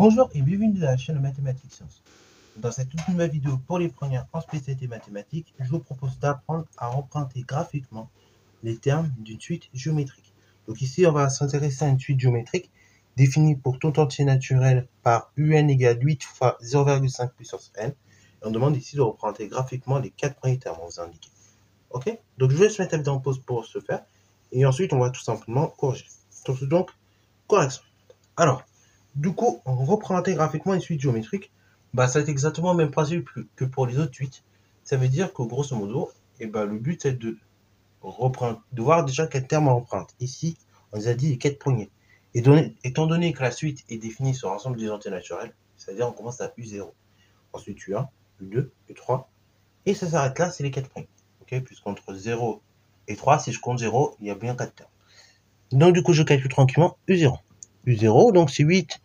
Bonjour et bienvenue dans la chaîne Mathématiques Sciences. Dans cette toute nouvelle vidéo pour les premières en spécialité mathématiques, je vous propose d'apprendre à emprunter graphiquement les termes d'une suite géométrique. Donc ici, on va s'intéresser à une suite géométrique définie pour tout entier naturel par un égale 8 fois 0,5 puissance n. Et on demande ici de représenter graphiquement les 4 premiers termes, on vous a indiqué. Ok? Donc je vais se mettre la vidéo en pause pour ce faire. Et ensuite, on va tout simplement corriger. Donc, correction. Alors, du coup, représenter graphiquement une suite géométrique, ça va être exactement le même principe que pour les autres suites. Ça veut dire que grosso modo, le but c'est de voir déjà quel terme on emprunte. Ici, on nous a dit les 4 premiers. Et étant donné que la suite est définie sur l'ensemble des entiers naturels, c'est-à-dire on commence à U0, ensuite U1, U2, U3, et ça s'arrête là, c'est les 4 premiers. Okay, puisqu'entre 0 et 3, si je compte 0, il y a bien 4 termes. Donc du coup, je calcule tranquillement U0. U0, donc c'est 8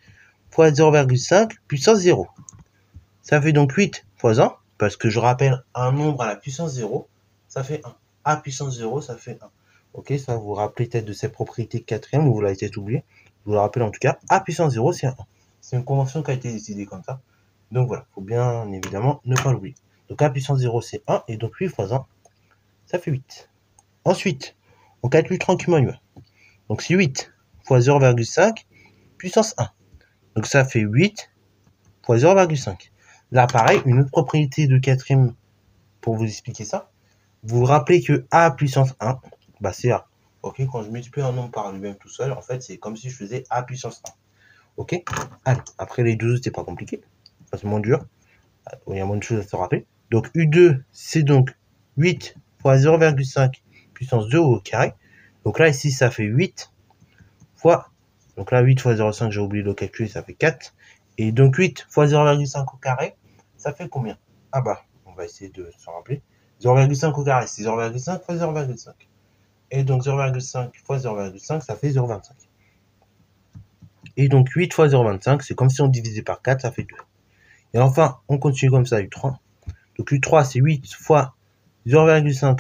fois 0,5 puissance 0. Ça fait donc 8 fois 1, parce que je rappelle un nombre à la puissance 0, ça fait 1. A puissance 0, ça fait 1. Ok, ça vous rappelez peut-être de cette propriété quatrième, ou vous l'avez peut-être oublié. Je vous le rappelle en tout cas, A puissance 0, c'est 1. C'est une convention qui a été décidée comme ça. Donc voilà, il faut bien évidemment ne pas l'oublier. Donc A puissance 0, c'est 1, et donc 8 fois 1, ça fait 8. Ensuite, on calcule tranquillement U1. Donc c'est 8 fois 0,5 puissance 1. Donc ça fait 8 fois 0,5. Là, pareil, une autre propriété de quatrième pour vous expliquer ça. Vous vous rappelez que A puissance 1, c'est A. Ok, quand je multiplie un nombre par lui-même tout seul, en fait, c'est comme si je faisais A puissance 1. Ok, allez, après les deux, c'est pas compliqué. C'est moins dur. Il y a moins de choses à se rappeler. Donc U2, c'est donc 8 fois 0,5 puissance 2 au carré. Donc là, ici, ça fait 8 fois... Donc là, 8 fois 0,5, j'ai oublié de le calculer, ça fait 4. Et donc 8 fois 0,5 au carré, ça fait combien? On va essayer de se rappeler. 0,5 au carré, c'est 0,5 fois 0,5. Et donc 0,5 fois 0,5, ça fait 0,25. Et donc 8 fois 0,25, c'est comme si on divisait par 4, ça fait 2. Et enfin, on continue comme ça, U3. Donc U3, c'est 8 fois 0,5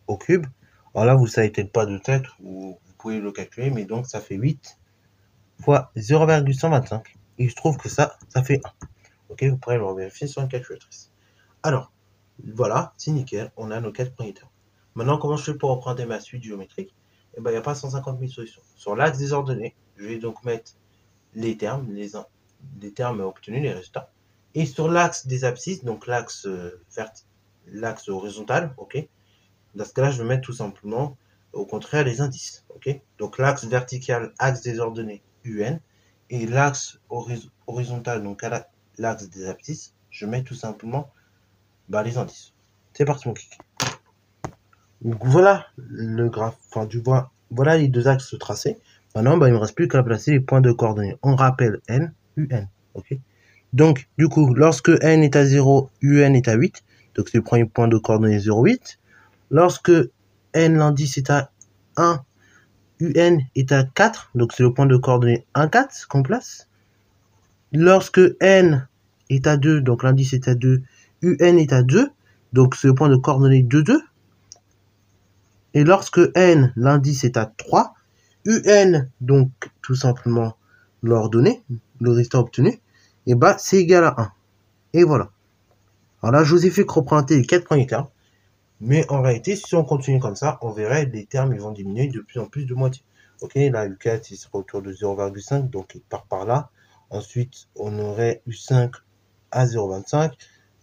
au cube. Alors là, vous ne savez peut-être pas de tête, ou vous pouvez le calculer, mais donc ça fait 8 fois 0,125. Et il se trouve que ça fait 1. Ok, vous pourrez le vérifier sur une calculatrice. Alors, voilà, c'est nickel, on a nos 4 premiers termes. Maintenant, comment je fais pour emprunter ma suite géométrique? Il n'y a pas 150 000 solutions. Sur l'axe des ordonnées, je vais donc mettre les termes, les termes obtenus, les résultats. Et sur l'axe des abscisses, donc l'axe horizontal, ok, dans ce cas-là, je vais mettre tout simplement, au contraire, les indices. Ok, donc l'axe vertical, axe des ordonnées, UN, et l'axe horizontal, donc à l'axe des abscisses, je mets tout simplement les indices. C'est parti mon kik. Donc voilà le graphe, voilà les deux axes tracés. Maintenant, il ne me reste plus qu'à placer les points de coordonnées. On rappelle N, UN. Ok. Donc, du coup, lorsque N est à 0, UN est à 8. Donc, c'est le premier point de coordonnées 0,8. Lorsque N, l'indice est à 1, UN est à 4. Donc, c'est le point de coordonnées 1, 4 qu'on place. Lorsque N est à 2, donc l'indice est à 2, UN est à 2. Donc, c'est le point de coordonnées 2, 2. Et lorsque N, l'indice est à 3, UN, donc tout simplement l'ordonnée, le résultat obtenu, c'est égal à 1. Et voilà. Alors là, je vous ai fait représenter les 4 premiers termes. Mais en réalité, si on continue comme ça, on verrait les termes ils vont diminuer de plus en plus de moitié. Ok, là, U4, il sera autour de 0,5, donc il part par là. Ensuite, on aurait U5 à 0,25.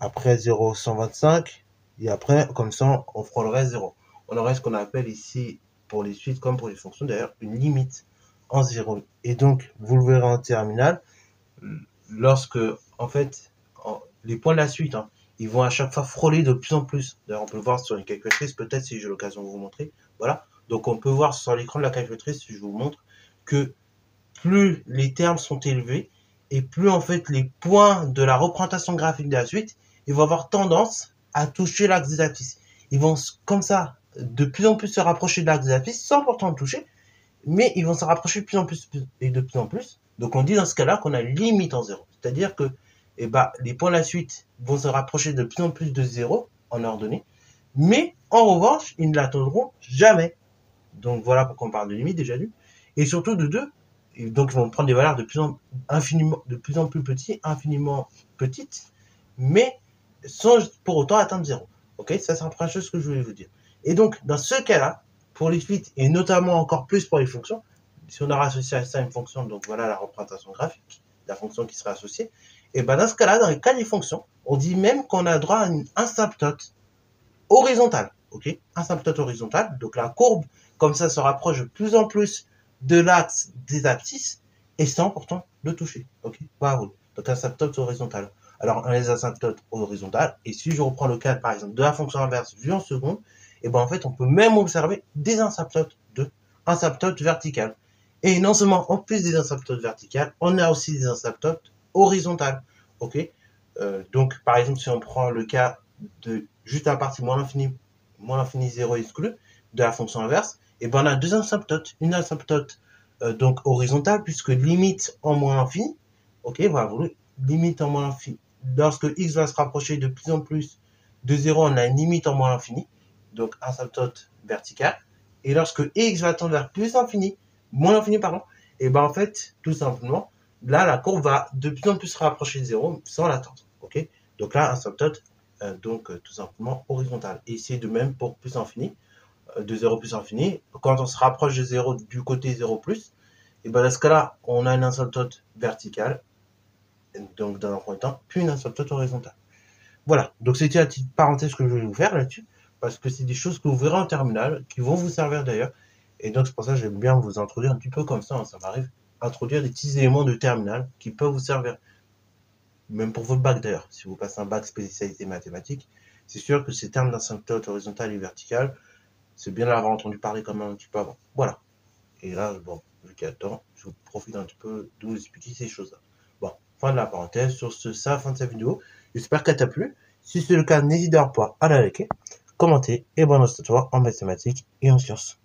Après 0,125. Et après, comme ça, on frôlerait 0. On aurait ce qu'on appelle ici, pour les suites comme pour les fonctions, d'ailleurs, une limite en 0. Et donc, vous le verrez en terminale, lorsque, en fait, les points de la suite, ils vont à chaque fois frôler de plus en plus. D'ailleurs, on peut le voir sur une calculatrice, peut-être si j'ai l'occasion de vous montrer. Voilà. Donc, on peut voir sur l'écran de la calculatrice, si je vous montre, que plus les termes sont élevés, et plus, en fait, les points de la représentation graphique de la suite, ils vont avoir tendance à toucher l'axe des abscisses. Ils vont, comme ça, de plus en plus se rapprocher de l'axe des abscisses, sans pourtant le toucher, mais ils vont se rapprocher de plus en plus et de plus en plus. Donc, on dit dans ce cas-là qu'on a une limite en 0. C'est-à-dire que les points de la suite vont se rapprocher de plus en plus de 0 en ordonnée, mais en revanche, ils ne l'atteindront jamais. Donc voilà pourquoi on parle de limite déjà vu. Et surtout de 2, Et donc, ils vont prendre des valeurs de plus en plus petites, infiniment petites, mais sans pour autant atteindre 0. Ok, ça c'est la première chose que je voulais vous dire. Et donc, dans ce cas-là, pour les suites, et notamment encore plus pour les fonctions, si on aura associé à ça une fonction, donc voilà la représentation graphique, la fonction qui sera associée, et ben dans ce cas-là, dans les cas des fonctions, on dit même qu'on a droit à une asymptote horizontale. Ok, asymptote horizontale, donc la courbe, comme ça, se rapproche de plus en plus de l'axe des abscisses, et sans pourtant le toucher. Ok, voilà. Donc asymptote horizontale. Alors, on a les asymptotes horizontales, et si je reprends le cas, par exemple, de la fonction inverse vue en seconde, et ben en fait, on peut même observer des asymptotes verticales. Et non seulement en plus des asymptotes verticales, on a aussi des asymptotes horizontales. Ok, donc par exemple, si on prend le cas de juste la partie moins l'infini 0 exclu de la fonction inverse, et ben on a deux asymptotes. Une asymptote donc horizontale, puisque limite en moins l'infini, ok, voilà, limite en moins l'infini. Lorsque x va se rapprocher de plus en plus de 0, on a une limite en moins l'infini, donc asymptote verticale. Et lorsque x va tendre vers plus l'infini, moins l'infini, pardon, et ben en fait, tout simplement, là, la courbe va de plus en plus se rapprocher de 0 sans l'attendre. Ok, donc là, asymptote, tout simplement horizontale. Et c'est de même pour plus infini, de 0 plus infini. Quand on se rapproche de 0 du côté 0 plus, et ben dans ce cas-là, on a une asymptote verticale, donc dans un premier temps, puis une asymptote horizontale. Voilà, donc c'était la petite parenthèse que je voulais vous faire là-dessus, parce que c'est des choses que vous verrez en terminale, qui vont vous servir d'ailleurs, et donc c'est pour ça que j'aime bien vous introduire un petit peu comme ça, hein, ça m'arrive, introduire des petits éléments de terminale qui peuvent vous servir, même pour votre bac d'ailleurs, si vous passez un bac spécialité mathématiques, c'est sûr que ces termes d'asymptote horizontale et verticale, c'est bien d'avoir entendu parler quand même un petit peu avant. Voilà. Et là, bon, vu qu'il y a le temps, je profite un petit peu de vous expliquer ces choses-là. Bon, fin de la parenthèse. Sur ce, ça, fin de cette vidéo. J'espère qu'elle t'a plu. Si c'est le cas, n'hésite pas à la liker, commenter et bonne histoire en mathématiques et en sciences.